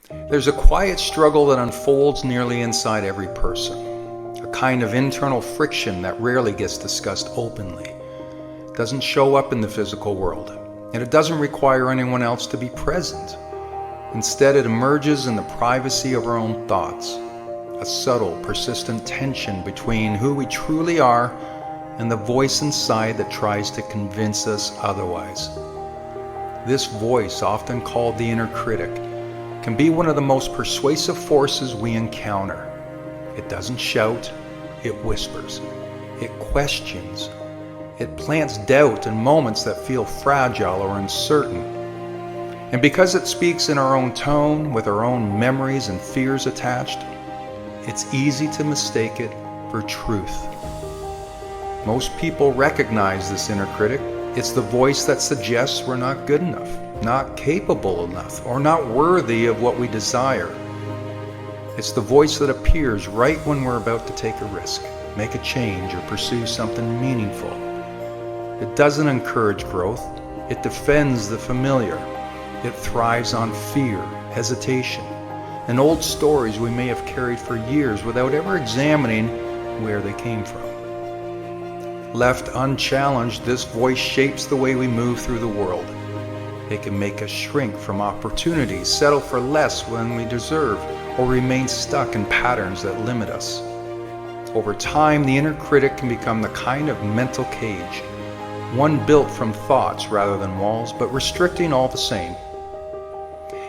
There's a quiet struggle that unfolds nearly inside every person, a kind of internal friction that rarely gets discussed openly. It doesn't show up in the physical world, and it doesn't require anyone else to be present. Instead, it emerges in the privacy of our own thoughts, a subtle, persistent tension between who we truly are and the voice inside that tries to convince us otherwise. This voice, often called the inner critic, can be one of the most persuasive forces we encounter. It doesn't shout, it whispers, it questions, it plants doubt in moments that feel fragile or uncertain. And because it speaks in our own tone, with our own memories and fears attached, it's easy to mistake it for truth. Most people recognize this inner critic. It's the voice that suggests we're not good enough, not capable enough, or not worthy of what we desire. It's the voice that appears right when we're about to take a risk, make a change, or pursue something meaningful. It doesn't encourage growth. It defends the familiar. It thrives on fear, hesitation, and old stories we may have carried for years without ever examining where they came from. Left unchallenged, this voice shapes the way we move through the world. It can make us shrink from opportunities, settle for less when we deserve, or remain stuck in patterns that limit us. Over time, the inner critic can become the kind of mental cage, one built from thoughts rather than walls, but restricting all the same.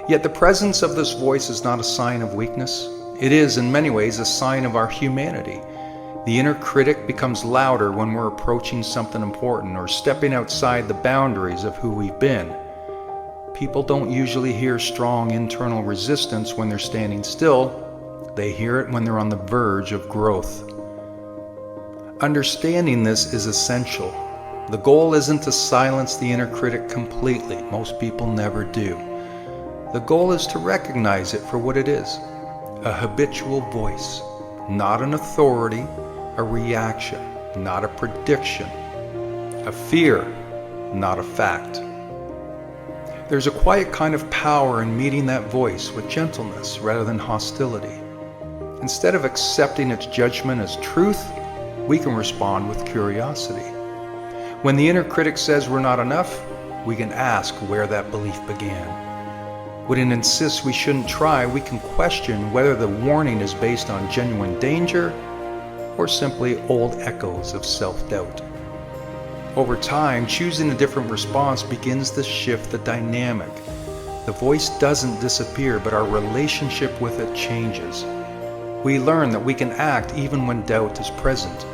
Yet the presence of this voice is not a sign of weakness. It is, in many ways, a sign of our humanity. The inner critic becomes louder when we're approaching something important or stepping outside the boundaries of who we've been. People don't usually hear strong internal resistance when they're standing still. They hear it when they're on the verge of growth. Understanding this is essential. The goal isn't to silence the inner critic completely. Most people never do. The goal is to recognize it for what it is, a habitual voice, not an authority, a reaction, not a prediction, a fear, not a fact. There's a quiet kind of power in meeting that voice with gentleness rather than hostility. Instead of accepting its judgment as truth, we can respond with curiosity. When the inner critic says we're not enough, we can ask where that belief began. When it insists we shouldn't try, we can question whether the warning is based on genuine danger or simply old echoes of self-doubt. Over time, choosing a different response begins to shift the dynamic. The voice doesn't disappear, but our relationship with it changes. We learn that we can act even when doubt is present.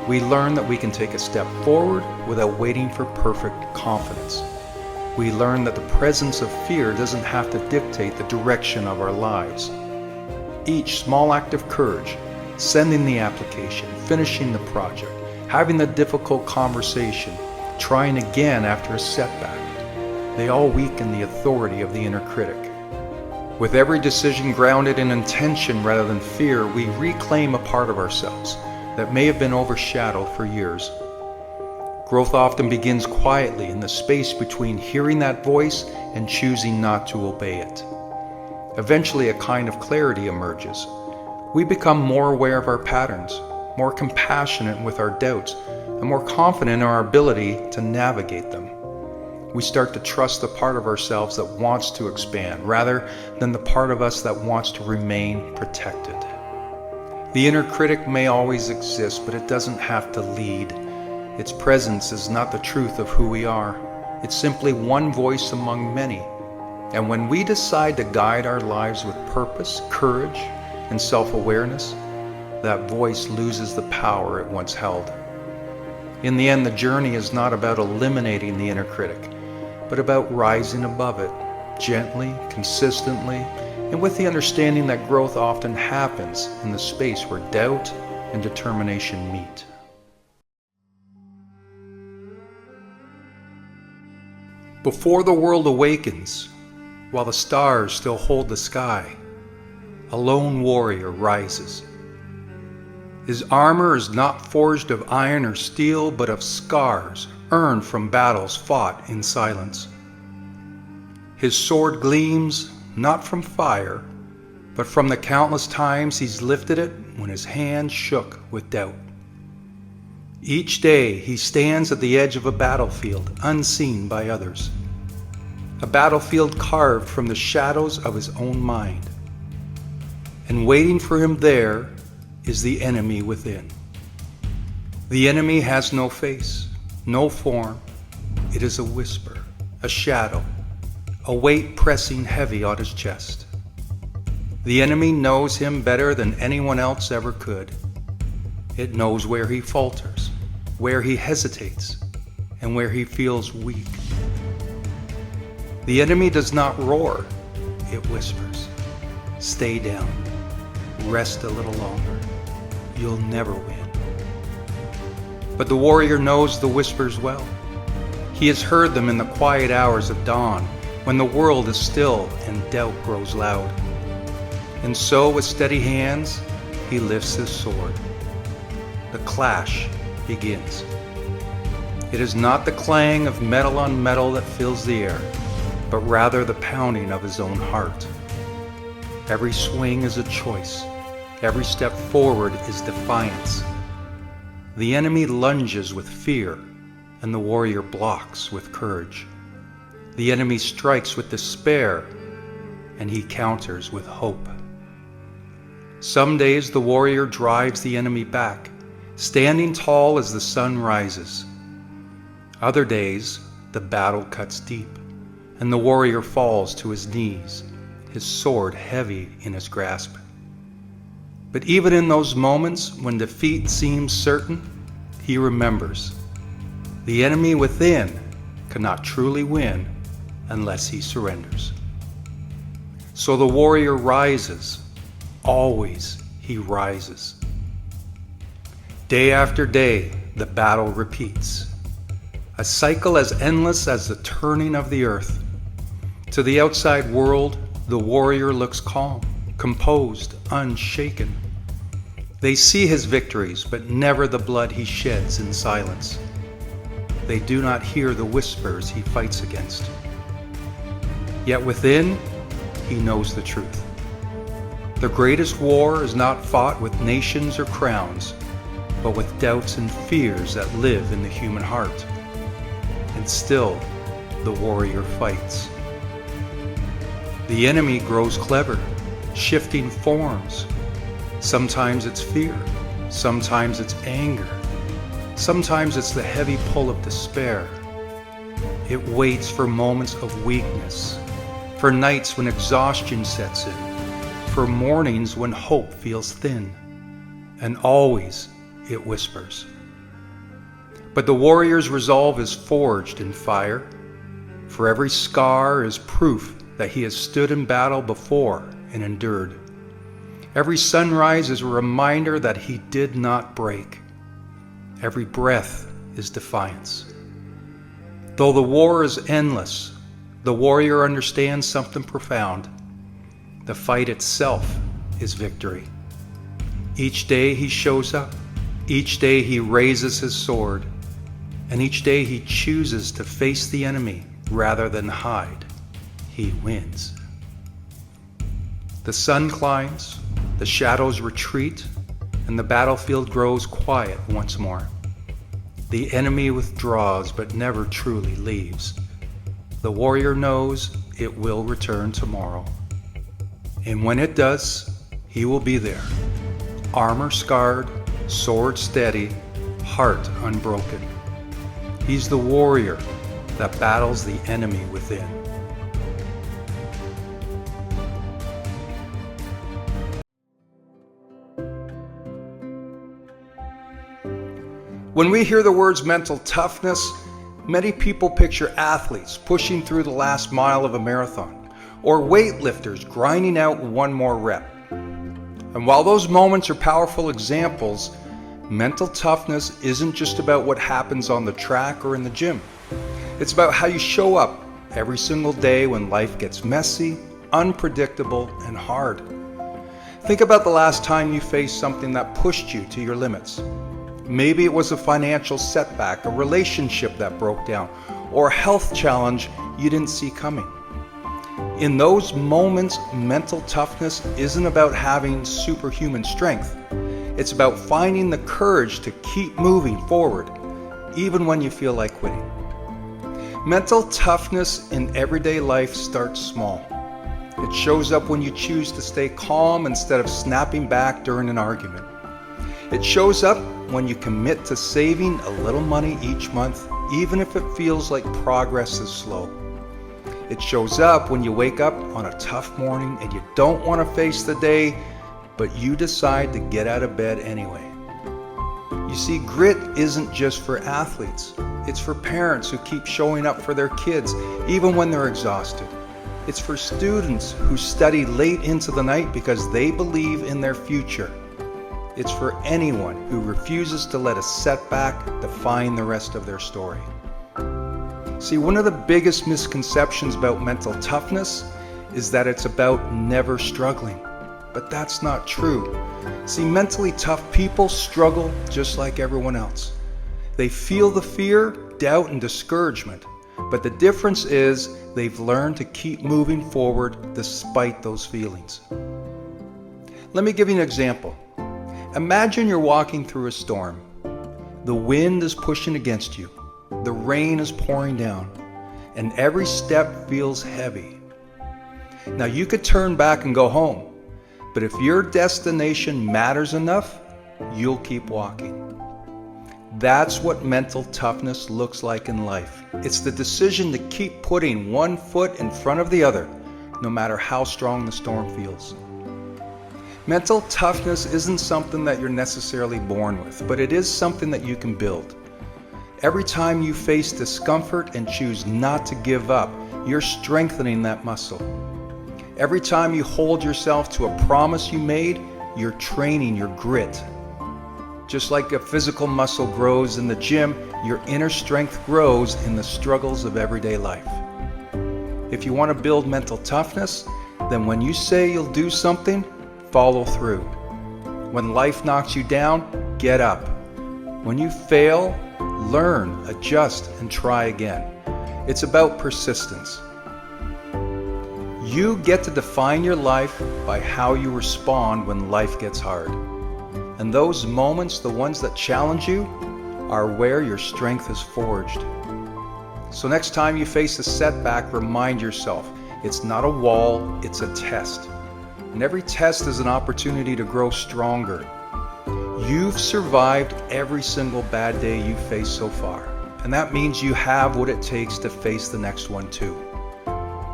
We learn that we can take a step forward without waiting for perfect confidence. We learn that the presence of fear doesn't have to dictate the direction of our lives. Each small act of courage, sending the application, finishing the project, having the difficult conversation, trying again after a setback, they all weaken the authority of the inner critic. With every decision grounded in intention rather than fear, we reclaim a part of ourselves that may have been overshadowed for years. Growth often begins quietly in the space between hearing that voice and choosing not to obey it. Eventually, a kind of clarity emerges. We become more aware of our patterns, more compassionate with our doubts, and more confident in our ability to navigate them. We start to trust the part of ourselves that wants to expand rather than the part of us that wants to remain protected. The inner critic may always exist, but it doesn't have to lead. Its presence is not the truth of who we are. It's simply one voice among many. And when we decide to guide our lives with purpose, courage, and self-awareness, that voice loses the power it once held. In the end, the journey is not about eliminating the inner critic, but about rising above it, gently, consistently, and with the understanding that growth often happens in the space where doubt and determination meet. Before the world awakens, while the stars still hold the sky, a lone warrior rises. His armor is not forged of iron or steel, but of scars earned from battles fought in silence. His sword gleams, not from fire, but from the countless times he's lifted it when his hand shook with doubt. Each day he stands at the edge of a battlefield unseen by others, a battlefield carved from the shadows of his own mind. And waiting for him there is the enemy within. The enemy has no face, no form. It is a whisper, a shadow, a weight pressing heavy on his chest. The enemy knows him better than anyone else ever could. It knows where he falters, where he hesitates, and where he feels weak. The enemy does not roar, it whispers. Stay down, rest a little longer. You'll never win. But the warrior knows the whispers well. He has heard them in the quiet hours of dawn, when the world is still and doubt grows loud. And so with steady hands, he lifts his sword. The clash begins. It is not the clang of metal on metal that fills the air, but rather the pounding of his own heart. Every swing is a choice. Every step forward is defiance. The enemy lunges with fear, and the warrior blocks with courage. The enemy strikes with despair, and he counters with hope. Some days the warrior drives the enemy back, standing tall as the sun rises. Other days the battle cuts deep, and the warrior falls to his knees, his sword heavy in his grasp. But even in those moments when defeat seems certain, he remembers the enemy within cannot truly win unless he surrenders. So the warrior rises. Always he rises. Day after day, the battle repeats. A cycle as endless as the turning of the earth. To the outside world, the warrior looks calm, composed, unshaken. They see his victories, but never the blood he sheds in silence. They do not hear the whispers he fights against. Yet within, he knows the truth. The greatest war is not fought with nations or crowns, but with doubts and fears that live in the human heart. And still, the warrior fights. The enemy grows clever, shifting forms. Sometimes it's fear, sometimes it's anger, sometimes it's the heavy pull of despair. It waits for moments of weakness, for nights when exhaustion sets in, for mornings when hope feels thin, and always it whispers. But the warrior's resolve is forged in fire. For every scar is proof that he has stood in battle before and endured. Every sunrise is a reminder that he did not break. Every breath is defiance. Though the war is endless, the warrior understands something profound. The fight itself is victory. Each day he shows up. Each day he raises his sword. And each day he chooses to face the enemy rather than hide. He wins. The sun climbs, the shadows retreat, and the battlefield grows quiet once more. The enemy withdraws but never truly leaves. The warrior knows it will return tomorrow. And when it does, he will be there, armor scarred, sword steady, heart unbroken. He's the warrior that battles the enemy within. When we hear the words mental toughness, many people picture athletes pushing through the last mile of a marathon, or weightlifters grinding out one more rep. And while those moments are powerful examples, mental toughness isn't just about what happens on the track or in the gym. It's about how you show up every single day when life gets messy, unpredictable, and hard. Think about the last time you faced something that pushed you to your limits. Maybe it was a financial setback, a relationship that broke down, or a health challenge you didn't see coming. In those moments, mental toughness isn't about having superhuman strength. It's about finding the courage to keep moving forward, even when you feel like quitting. Mental toughness in everyday life starts small. It shows up when you choose to stay calm instead of snapping back during an argument. It shows up when you commit to saving a little money each month, even if it feels like progress is slow. It shows up when you wake up on a tough morning and you don't want to face the day, but you decide to get out of bed anyway. You see, grit isn't just for athletes. It's for parents who keep showing up for their kids, even when they're exhausted. It's for students who study late into the night because they believe in their future. It's for anyone who refuses to let a setback define the rest of their story. See, one of the biggest misconceptions about mental toughness is that it's about never struggling. But that's not true. See, mentally tough people struggle just like everyone else. They feel the fear, doubt, and discouragement. But the difference is they've learned to keep moving forward despite those feelings. Let me give you an example. Imagine you're walking through a storm. The wind is pushing against you. The rain is pouring down. And every step feels heavy. Now you could turn back and go home. But if your destination matters enough, you'll keep walking. That's what mental toughness looks like in life. It's the decision to keep putting one foot in front of the other, no matter how strong the storm feels. Mental toughness isn't something that you're necessarily born with, but it is something that you can build. Every time you face discomfort and choose not to give up, you're strengthening that muscle. Every time you hold yourself to a promise you made, you're training your grit. Just like a physical muscle grows in the gym, your inner strength grows in the struggles of everyday life. If you want to build mental toughness, then when you say you'll do something, follow through. When life knocks you down, get up. When you fail, learn, adjust, and try again. It's about persistence. You get to define your life by how you respond when life gets hard. And those moments, the ones that challenge you, are where your strength is forged. So next time you face a setback, remind yourself, it's not a wall, it's a test. And every test is an opportunity to grow stronger. You've survived every single bad day you've faced so far. And that means you have what it takes to face the next one too.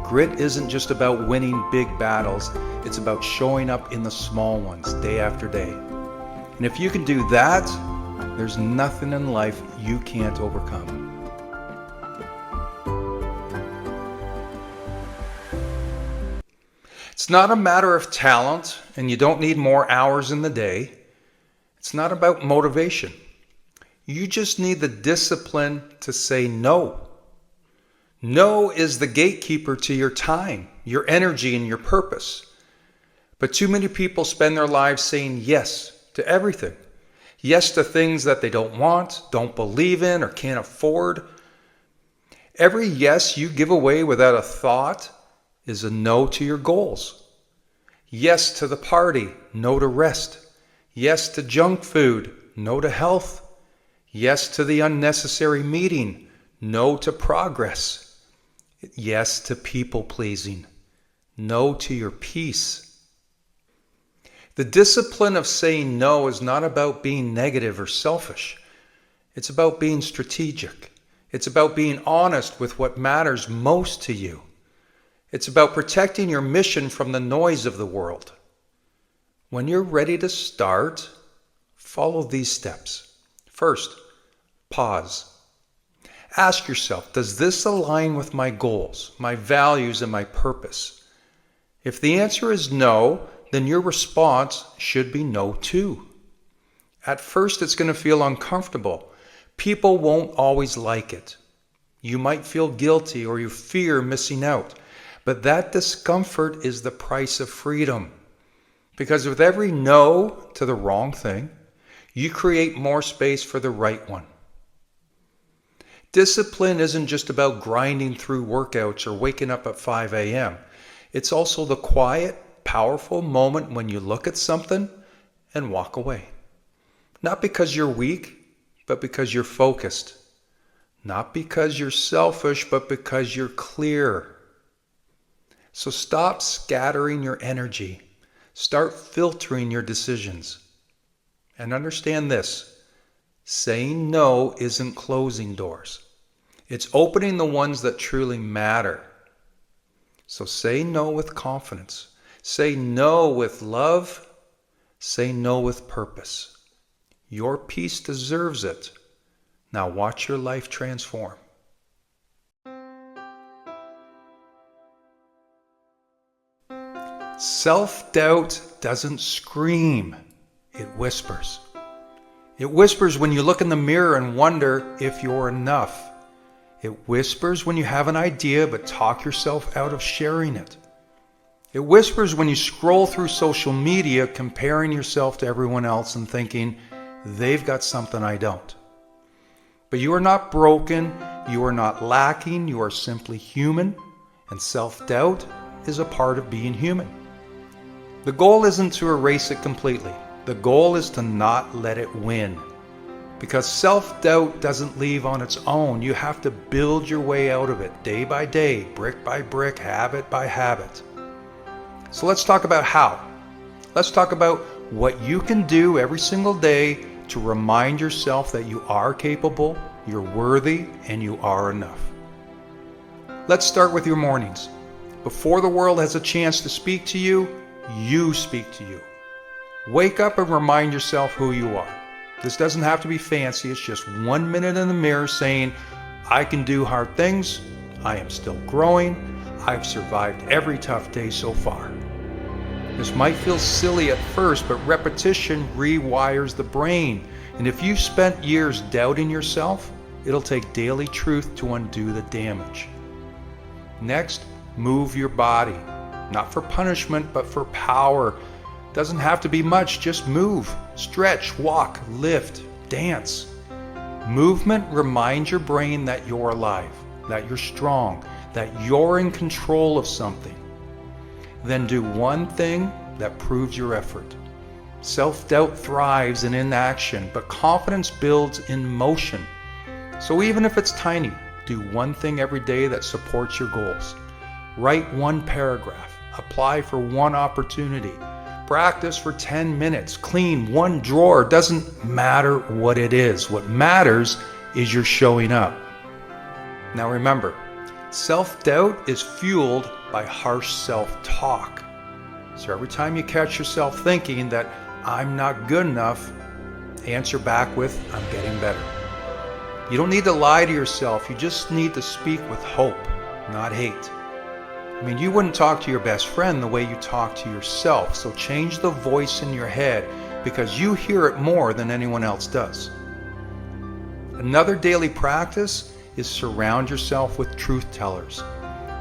Grit isn't just about winning big battles, it's about showing up in the small ones day after day. And if you can do that, there's nothing in life you can't overcome. It's not a matter of talent, and you don't need more hours in the day. It's not about motivation. You just need the discipline to say no. No is the gatekeeper to your time, your energy, and your purpose. But too many people spend their lives saying yes to everything. Yes to things that they don't want, don't believe in, or can't afford. Every yes you give away without a thought is a no to your goals. Yes to the party, no to rest. Yes to junk food, no to health. Yes to the unnecessary meeting, no to progress. Yes to people pleasing, no to your peace. The discipline of saying no is not about being negative or selfish. It's about being strategic. It's about being honest with what matters most to you. It's about protecting your mission from the noise of the world. When you're ready to start, follow these steps. First, pause. Ask yourself, does this align with my goals, my values, and my purpose? If the answer is no, then your response should be no too. At first, it's going to feel uncomfortable. People won't always like it. You might feel guilty or you fear missing out. But that discomfort is the price of freedom. Because with every no to the wrong thing, you create more space for the right one. Discipline isn't just about grinding through workouts or waking up at 5 a.m. It's also the quiet, powerful moment when you look at something and walk away. Not because you're weak, but because you're focused. Not because you're selfish, but because you're clear. So stop scattering your energy. Start filtering your decisions. And understand this: saying no isn't closing doors. It's opening the ones that truly matter. So say no with confidence. Say no with love. Say no with purpose. Your peace deserves it. Now watch your life transform. Self-doubt doesn't scream, it whispers. It whispers when you look in the mirror and wonder if you're enough. It whispers when you have an idea but talk yourself out of sharing it. It whispers when you scroll through social media comparing yourself to everyone else and thinking, they've got something I don't. But you are not broken, you are not lacking, you are simply human, and self-doubt is a part of being human. The goal isn't to erase it completely. The goal is to not let it win. Because self-doubt doesn't leave on its own. You have to build your way out of it day by day, brick by brick, habit by habit. So let's talk about how. Let's talk about what you can do every single day to remind yourself that you are capable, you're worthy, and you are enough. Let's start with your mornings. Before the world has a chance to speak to you, you speak to you. Wake up and remind yourself who you are. This doesn't have to be fancy. It's just 1 minute in the mirror saying, I can do hard things. I am still growing. I've survived every tough day so far. This might feel silly at first, but repetition rewires the brain. And if you've spent years doubting yourself, it'll take daily truth to undo the damage. Next, move your body. Not for punishment, but for power. Doesn't have to be much, just move, stretch, walk, lift, dance. Movement reminds your brain that you're alive, that you're strong, that you're in control of something. Then do one thing that proves your effort. Self-doubt thrives in inaction, but confidence builds in motion. So even if it's tiny, do one thing every day that supports your goals. Write one paragraph, apply for one opportunity, practice for 10 minutes, clean one drawer. Doesn't matter what it is. What matters is you're showing up. Now remember, self-doubt is fueled by harsh self-talk. So every time you catch yourself thinking that I'm not good enough, answer back with, I'm getting better. You don't need to lie to yourself. You just need to speak with hope, not hate. I mean, you wouldn't talk to your best friend the way you talk to yourself. So change the voice in your head because you hear it more than anyone else does. Another daily practice is surround yourself with truth tellers.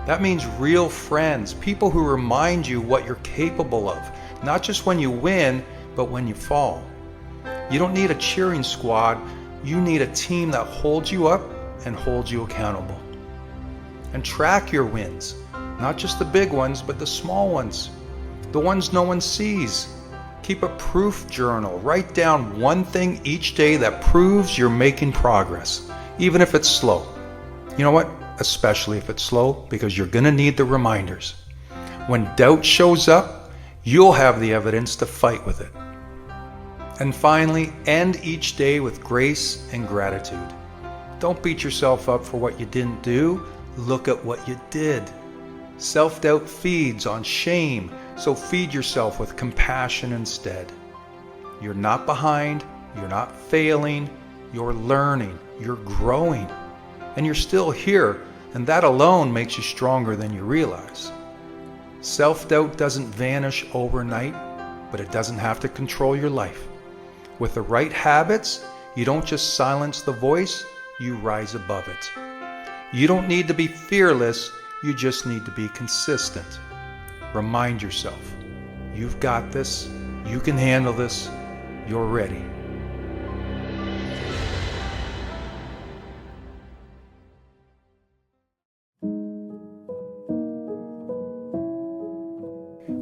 That means real friends, people who remind you what you're capable of, not just when you win, but when you fall. You don't need a cheering squad. You need a team that holds you up and holds you accountable. And track your wins. Not just the big ones, but the small ones. The ones no one sees. Keep a proof journal. Write down one thing each day that proves you're making progress, even if it's slow. You know what? Especially if it's slow, because you're going to need the reminders. When doubt shows up, you'll have the evidence to fight with it. And finally, end each day with grace and gratitude. Don't beat yourself up for what you didn't do. Look at what you did. Self-doubt feeds on shame, so feed yourself with compassion instead. You're not behind, you're not failing, you're learning, you're growing, and you're still here, and that alone makes you stronger than you realize. Self-doubt doesn't vanish overnight, but it doesn't have to control your life. With the right habits, you don't just silence the voice, you rise above it. You don't need to be fearless, you just need to be consistent. Remind yourself, you've got this, you can handle this, you're ready.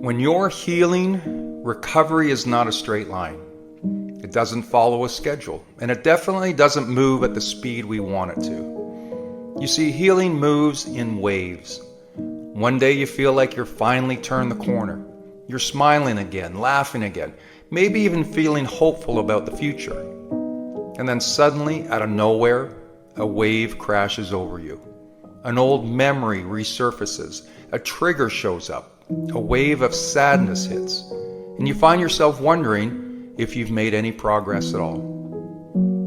When you're healing, recovery is not a straight line. It doesn't follow a schedule, and it definitely doesn't move at the speed we want it to. You see, healing moves in waves. One day you feel like you're finally turned the corner. You're smiling again, laughing again, maybe even feeling hopeful about the future. And then suddenly, out of nowhere, a wave crashes over you. An old memory resurfaces, a trigger shows up, a wave of sadness hits, and you find yourself wondering if you've made any progress at all.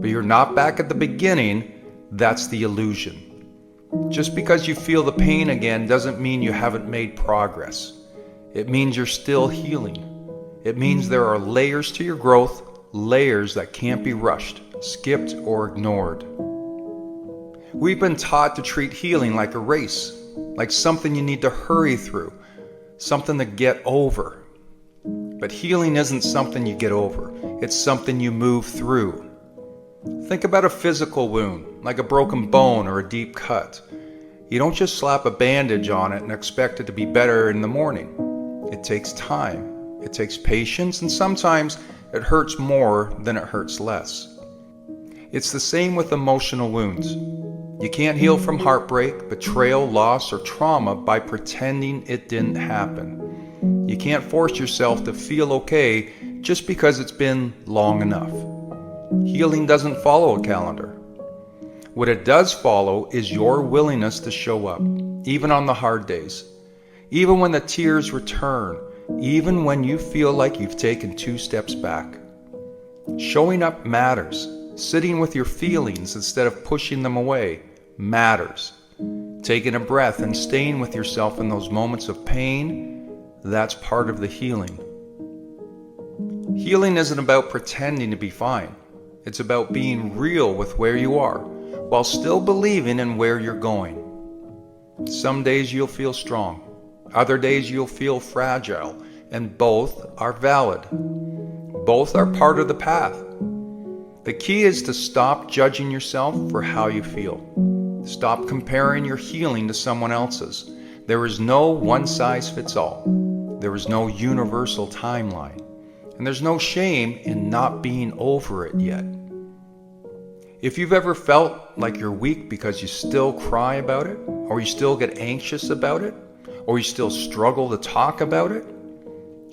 But you're not back at the beginning, that's the illusion. Just because you feel the pain again doesn't mean you haven't made progress. It means you're still healing. It means there are layers to your growth, layers that can't be rushed, skipped, or ignored. We've been taught to treat healing like a race, like something you need to hurry through, something to get over. But healing isn't something you get over, it's something you move through. Think about a physical wound, like a broken bone or a deep cut. You don't just slap a bandage on it and expect it to be better in the morning. It takes time, it takes patience, and sometimes it hurts more than it hurts less. It's the same with emotional wounds. You can't heal from heartbreak, betrayal, loss, or trauma by pretending it didn't happen. You can't force yourself to feel okay just because it's been long enough. Healing doesn't follow a calendar. What it does follow is your willingness to show up, even on the hard days, even when the tears return, even when you feel like you've taken 2 steps back. Showing up matters. Sitting with your feelings instead of pushing them away matters. Taking a breath and staying with yourself in those moments of pain, that's part of the healing. Healing isn't about pretending to be fine. It's about being real with where you are, while still believing in where you're going. Some days you'll feel strong. Other days you'll feel fragile, and both are valid. Both are part of the path. The key is to stop judging yourself for how you feel. Stop comparing your healing to someone else's. There is no one-size-fits-all. There is no universal timeline. And there's no shame in not being over it yet. If you've ever felt like you're weak because you still cry about it, or you still get anxious about it, or you still struggle to talk about it,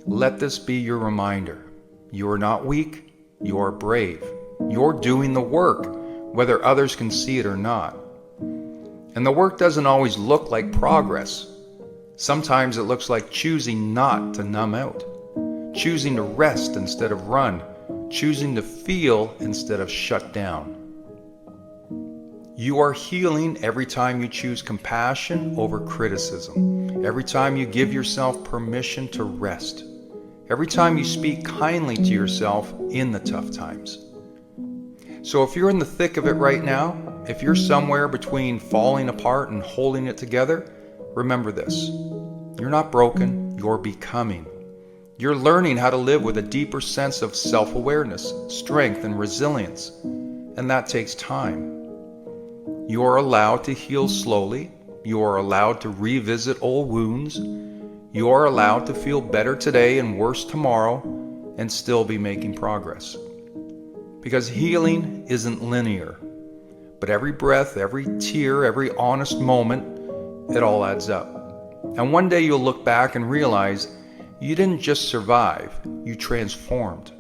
let this be your reminder. You are not weak, you are brave. You're doing the work, whether others can see it or not. And the work doesn't always look like progress. Sometimes it looks like choosing not to numb out, choosing to rest instead of run, choosing to feel instead of shut down. You are healing every time you choose compassion over criticism, every time you give yourself permission to rest, every time you speak kindly to yourself in the tough times. So if you're in the thick of it right now, if you're somewhere between falling apart and holding it together, remember this. You're not broken, you're becoming. You're learning how to live with a deeper sense of self-awareness, strength, and resilience. And that takes time. You are allowed to heal slowly. You are allowed to revisit old wounds. You are allowed to feel better today and worse tomorrow and still be making progress. Because healing isn't linear, but every breath, every tear, every honest moment, it all adds up. And one day you'll look back and realize you didn't just survive, you transformed.